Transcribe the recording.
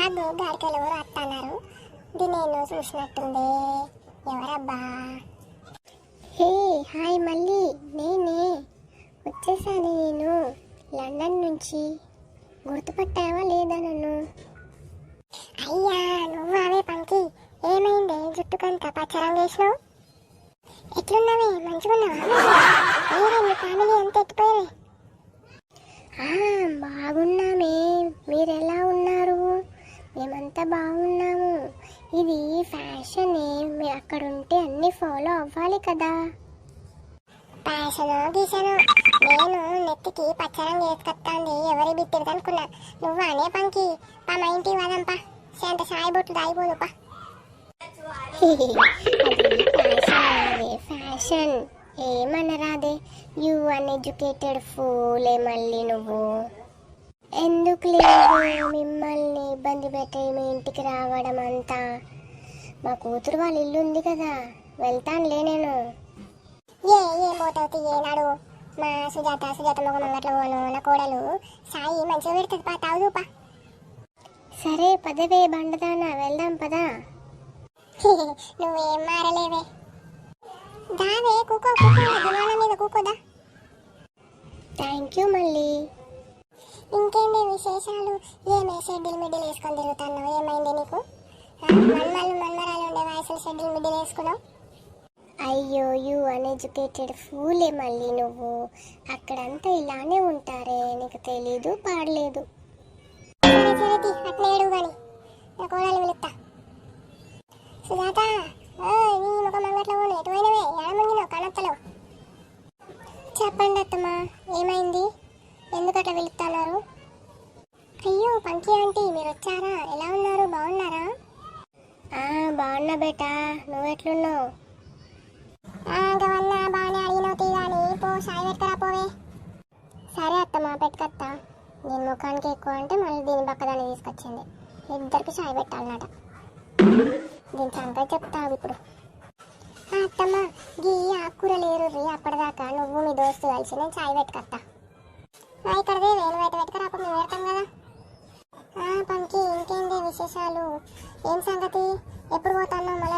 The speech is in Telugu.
అగో గాడికలు ఎవరు అత్తన్నారు. దీన్ని నేను చూసినట్టుంది. ఎవరబ్బా? హే హాయ్ మళ్ళీ నేనే వచ్చేసాను. నేను లండన్ నుంచి. గుర్తుపట్టావా లేదా నన్ను? అయ్యా నువ్వు అవే పంకి. ఏమైంది జుట్టుకంతా పచ్చరం వేసినావు? ఎట్లున్నావే మంచిగున్నావా? మీ ఫ్యామిలీ అంతా ఎత్తిపోయారే? బాగున్నామే. మీరెలా ఉన్నారు? మేమంతా బాగున్నాము. ఇది ఫ్యాషనే. మీరు అక్కడ ఉంటే అన్ని ఫాలో అవ్వాలి కదా. ఫ్యాషను గీషను నేను నెత్తికి పచ్చరం చేసుకొస్తాంది ఎవరి బిత్తిరిది అనుకున్నా. నువ్వు అనే పంకి పా మా ఇంటికి వాదంపా. శాంత సాయి బొట్లు దాగిపోదు పా. అది ఫ్యాషన్ ఏమనరాదే. యూ అన్ఎడ్యుకేటెడ్ ఫూలే. మళ్ళీ నువ్వు ఎందుకు లేదు మిమ్మల్ని ఇబ్బంది పెట్టి మీ ఇంటికి రావడం అంతా. మా కూతురు వాళ్ళ ఇల్లు ఉంది కదా, వెళ్తానులే నేను. ఏం పోతావు ఏనాడు? మా సుజాత మొగ మంగట్లో పోను. నా కోడలు సాయి మంచిగా పెడుతుంది పా, తాగుదు పా. సరే పదవే బండదానా, వెళ్దాం పదా. నువ్వేం మారలేవే. దావే కూకో దివాణం మీద కూకోదా. థ్యాంక్ యూ మళ్ళీ. ఇంకేంటి విశేషాలు? ఏమే షెడ్యూల్ మిడ్డిల్ వేసుకొని తిరుగుతున్నావు? ఏమైంది నీకు? మన్మరాలు ఉండే వయసులో షెడ్యూల్ మిడ్డిల్ వేసుకున్నావు? అయ్యో యూ అన్ఎడ్యుకేటెడ్ ఫూలే మళ్ళీ నువ్వు. అక్కడంతా ఇలానే ఉంటారే, నీకు తెలీదు పాడలేదు. సరే అట్నే ఏడుగు గాని నా కోడలు పిలుస్తా. సుజాత నీ ఒక మంగట్లో పోను. ఎటువైనవే ఏడమంగినావు కనత్తలో? చెప్పండి అత్తమ్మా, ఏమైంది? ఎందుకు అట్లా పిలుస్తున్నారు? అయ్యో పంకి ఆంటీ మీరు వచ్చారా? ఎలా ఉన్నారు? బాగున్నారా? బాగున్నా బేటా, నువ్వెట్లున్నావు? గవన్నా బాగానే అడిగినావు తీగాని పో, సాయి పెట్టుకురా పోవే. సరే అత్తమ్మా పెట్టుకొస్తా. నేను ముఖానికి ఎక్కువ అంటే మళ్ళీ దీని పక్కదాన్ని తీసుకొచ్చింది. ఇద్దరికి సాయి పెట్టాలన్నట. దీని సంగతి చెప్తావు ఇప్పుడు. అత్తమ్మ గీ ఆకుకూరలు ఏరుర్రి, అప్పటిదాకా నువ్వు మీ దోస్తు కలిసి నేను చాయ్ పెట్టుకొస్తా. ఇక్కడదే వేలు బయట పెట్టుకురా, అప్పుడు మేము పెడతాం కదా. పంకి ఇంకేంటి విశేషాలు? ఏం సంగతి? ఎప్పుడు పోతాను మళ్ళీ?